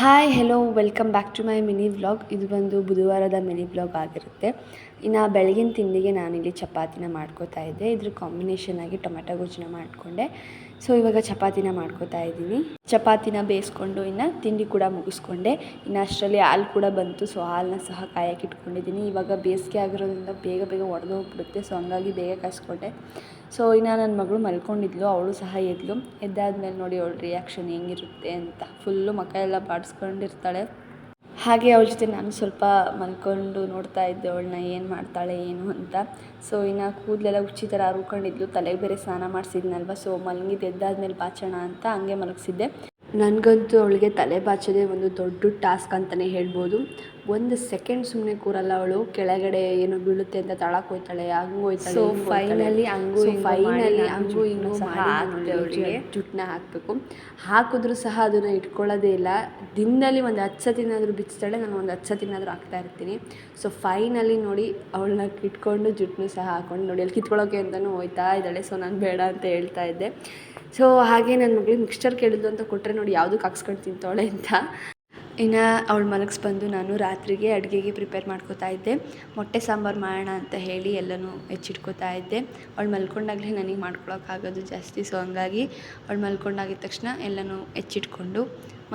Hi hello welcome back to my mini vlog. ಇದು ಬಂದು ಬುಧವಾರದ mini vlog ಆಗಿರುತ್ತೆ. ಇನ್ನು ಬೆಳಗಿನ ತಿಂಡಿಗೆ ನಾನಿಲ್ಲಿ ಚಪಾತಿನ ಮಾಡ್ಕೋತಾ ಇದ್ದೆ. ಇದ್ರ ಕಾಂಬಿನೇಷನ್ ಆಗಿ ಟೊಮೆಟೊ ಗೊಜ್ಜನ್ನ ಮಾಡಿಕೊಂಡೆ. ಸೊ ಇವಾಗ ಚಪಾತಿನ ಮಾಡ್ಕೋತಾ ಇದ್ದೀನಿ. ಚಪಾತಿನ ಬೇಯಿಸ್ಕೊಂಡು ಇನ್ನು ತಿಂಡಿ ಕೂಡ ಮುಗಿಸ್ಕೊಂಡೆ. ಇನ್ನು ಅಷ್ಟರಲ್ಲಿ ಹಾಲು ಕೂಡ ಬಂತು. ಸೊ ಹಾಲನ್ನ ಸಹ ಕಾಯಕ್ಕೆ ಇಟ್ಕೊಂಡಿದ್ದೀನಿ. ಇವಾಗ ಬೇಸಿಗೆ ಆಗಿರೋದ್ರಿಂದ ಬೇಗ ಬೇಗ ಒಡೆದೋಗ್ಬಿಡುತ್ತೆ. ಸೊ ಹಂಗಾಗಿ ಬೇಗ ಕಾಯಿಸ್ಕೊಂಡೆ. ಸೊ ಇನ್ನು ನನ್ನ ಮಗಳು ಮಲ್ಕೊಂಡಿದ್ಲು, ಅವಳು ಸಹ ಎದ್ಲು. ಎದ್ದಾದ್ಮೇಲೆ ನೋಡಿ ಅವಳ ರಿಯಾಕ್ಷನ್ ಹೆಂಗಿರುತ್ತೆ ಅಂತ. ಫುಲ್ಲು ಮುಖ ಎಲ್ಲ ಬಾಡಿಸ್ಕೊಂಡಿರ್ತಾಳೆ. ಹಾಗೆ ಅವಳ ಜೊತೆ ನಾನು ಸ್ವಲ್ಪ ಮಲ್ಕೊಂಡು ನೋಡ್ತಾ ಇದ್ದೆ ಅವಳನ್ನ ಏನು ಮಾಡ್ತಾಳೆ ಏನು ಅಂತ. ಸೊ ಇನ್ನು ಕೂದಲೆಲ್ಲ ಉಚ್ಚಿ ಥರ ಹರ್ಕೊಂಡಿದ್ಲು, ತಲೆಗೆ ಬೇರೆ ಸ್ನಾನ ಮಾಡಿಸಿದ್ನಲ್ವ. ಸೊ ಮಲಗಿದ್ದು ಎದ್ದಾದ್ಮೇಲೆ ಬಾಚೋಣ ಅಂತ ಹಂಗೆ ಮಲಗಿಸಿದ್ದೆ. ನನಗಂತೂ ಅವಳಿಗೆ ತಲೆ ಬಾಚೋದೇ ಒಂದು ದೊಡ್ಡ ಟಾಸ್ಕ್ ಅಂತಲೇ ಹೇಳ್ಬೋದು. ಒಂದು ಸೆಕೆಂಡ್ ಸುಮ್ಮನೆ ಕೂರಲ್ಲ ಅವಳು. ಕೆಳಗಡೆ ಏನೋ ಬೀಳುತ್ತೆ ಅಂತ ತಳಕ್ಕೆ ಹೋಗ್ತಾಳೆ, ಹಂಗೆ ಹೋಗ್ತಾಳೆ. ಸೊ ಫೈನಲಿ ಹಂಗೂ ಹಿಂಗೂ ಸಹ ಹಾಕಿದೆ ಅವಳಿಗೆ. ಜುಟ್ಟನ್ನ ಹಾಕಬೇಕು. ಹಾಕಿದ್ರೂ ಸಹ ಅದನ್ನು ಇಟ್ಕೊಳ್ಳೋದೇ ಇಲ್ಲ. ದಿನದಲ್ಲಿ ಒಂದು 10 ಸತಿನಾದರೂ ಬಿಚ್ತಾಳೆ, ನಾನು ಒಂದು 10 ಸತಿನಾದರೂ ಹಾಕ್ತಾ ಇರ್ತೀನಿ. ಸೊ ಫೈನಲಿ ನೋಡಿ ಅವಳನ್ನ ಇಟ್ಕೊಂಡು ಜುಟ್ಟನ್ನು ಸಹ ಹಾಕ್ಕೊಂಡು ನೋಡಿ ಅಲ್ಲಿ ಕಿತ್ಕೊಳ್ಳೋಕೆ ಅಂತಲೂ ಹೋಗ್ತಾ ಇದ್ದಾಳೆ. ಸೊ ನಾನು ಬೇಡ ಅಂತ ಹೇಳ್ತಾ ಇದ್ದೆ. ಸೊ ಹಾಗೆ ನನ್ನ ಮಗಳಿಗೆ ಮಿಕ್ಸ್ಚರ್ ಕೇಳಿದ್ದು ಅಂತ ಕೊಟ್ಟರೆ ನೋಡಿ ಯಾವುದಕ್ಕೆ ಹಾಕ್ಸ್ಕೊಂಡು ತಿಂತಾಳೆ ಅಂತ. ಇನ್ನು ಅವಳು ಮಲಗಿಸ್ಬಂದು ನಾನು ರಾತ್ರಿಗೆ ಅಡುಗೆಗೆ ಪ್ರಿಪೇರ್ ಮಾಡ್ಕೋತಾ ಇದ್ದೆ. ಮೊಟ್ಟೆ ಸಾಂಬಾರು ಮಾಡೋಣ ಅಂತ ಹೇಳಿ ಎಲ್ಲನೂ ಹೆಚ್ಚಿಟ್ಕೋತಾ ಇದ್ದೆ. ಅವಳು ಮಲ್ಕೊಂಡಾಗಲೇ ನನಗೆ ಮಾಡ್ಕೊಳಕ್ಕಾಗೋದು ಜಾಸ್ತಿ. ಸೊ ಹಂಗಾಗಿ ಅವಳು ಮಲ್ಕೊಂಡಾಗಿದ ತಕ್ಷಣ ಎಲ್ಲನೂ ಹೆಚ್ಚಿಟ್ಕೊಂಡು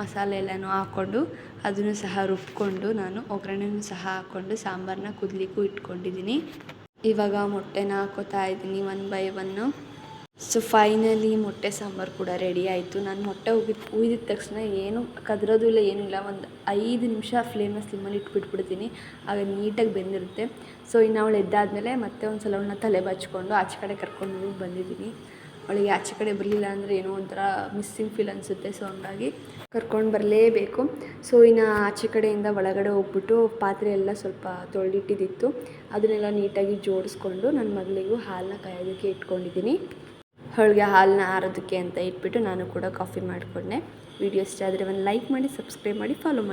ಮಸಾಲೆ ಎಲ್ಲನೂ ಹಾಕ್ಕೊಂಡು ಅದನ್ನು ಸಹ ರುಬ್ಕೊಂಡು ನಾನು ಒಗ್ಗರಣೆನೂ ಸಹ ಹಾಕ್ಕೊಂಡು ಸಾಂಬಾರನ್ನ ಕುದಲಿಕ್ಕೂ ಇಟ್ಕೊಂಡಿದ್ದೀನಿ. ಇವಾಗ ಮೊಟ್ಟೆನ ಹಾಕ್ಕೋತಾ ಇದ್ದೀನಿ 1 by 1. ಸೊ ಫೈನಲಿ ಮೊಟ್ಟೆ ಸಾಂಬಾರು ಕೂಡ ರೆಡಿ ಆಯಿತು. ನಾನು ಮೊಟ್ಟೆ ಹುಯ್ದಿದ ತಕ್ಷಣ ಏನು ಕದರೋದು ಇಲ್ಲ, ಏನೂ ಇಲ್ಲ. ಒಂದು 5 ನಿಮಿಷ ಫ್ಲೇಮ್ನ ಸ್ಲಿಮ್ಮಲ್ಲಿ ಇಟ್ಬಿಟ್ಬಿಡ್ತೀನಿ, ಆಗ ನೀಟಾಗಿ ಬೆಂದಿರುತ್ತೆ. ಸೊ ಇನ್ನು ಅವಳು ಎದ್ದಾದಮೇಲೆ ಮತ್ತೆ ಒಂದು ಸಲ ಅವಳನ್ನ ತಲೆ ಬಾಚಿಕೊಂಡು ಆಚೆ ಕಡೆ ಕರ್ಕೊಂಡು ಬಂದಿದ್ದೀನಿ. ಅವಳಿಗೆ ಆಚೆ ಕಡೆ ಬರಲಿಲ್ಲ ಅಂದರೆ ಏನೋ ಒಂಥರ ಮಿಸ್ಸಿಂಗ್ ಫೀಲ್ ಅನಿಸುತ್ತೆ. ಸೊ ಹಂಗಾಗಿ ಕರ್ಕೊಂಡು ಬರಲೇಬೇಕು. ಸೊ ಇನ್ನು ಆಚೆ ಕಡೆಯಿಂದ ಒಳಗಡೆ ಹೋಗ್ಬಿಟ್ಟು ಪಾತ್ರೆ ಎಲ್ಲ ಸ್ವಲ್ಪ ತೊಳೆದಿಟ್ಟಿದ್ದಿತ್ತು, ಅದನ್ನೆಲ್ಲ ನೀಟಾಗಿ ಜೋಡಿಸ್ಕೊಂಡು ನನ್ನ ಮಗಳಿಗೂ ಹಾಲನ್ನ ಕಾಯೋದಕ್ಕೆ ಇಟ್ಕೊಂಡಿದ್ದೀನಿ. ಅವಳಿಗೆ ಹಾಲನ್ನ ಆರೋದಕ್ಕೆ ಅಂತ ಇಟ್ಬಿಟ್ಟು ನಾನು ಕೂಡ ಕಾಫಿ ಮಾಡಿಕೊಂಡೆ. ವಿಡಿಯೋ ಇಷ್ಟ ಆದರೆ ಒಂದು ಲೈಕ್ ಮಾಡಿ, ಸಬ್ಸ್ಕ್ರೈಬ್ ಮಾಡಿ, ಫಾಲೋ ಮಾಡಿ.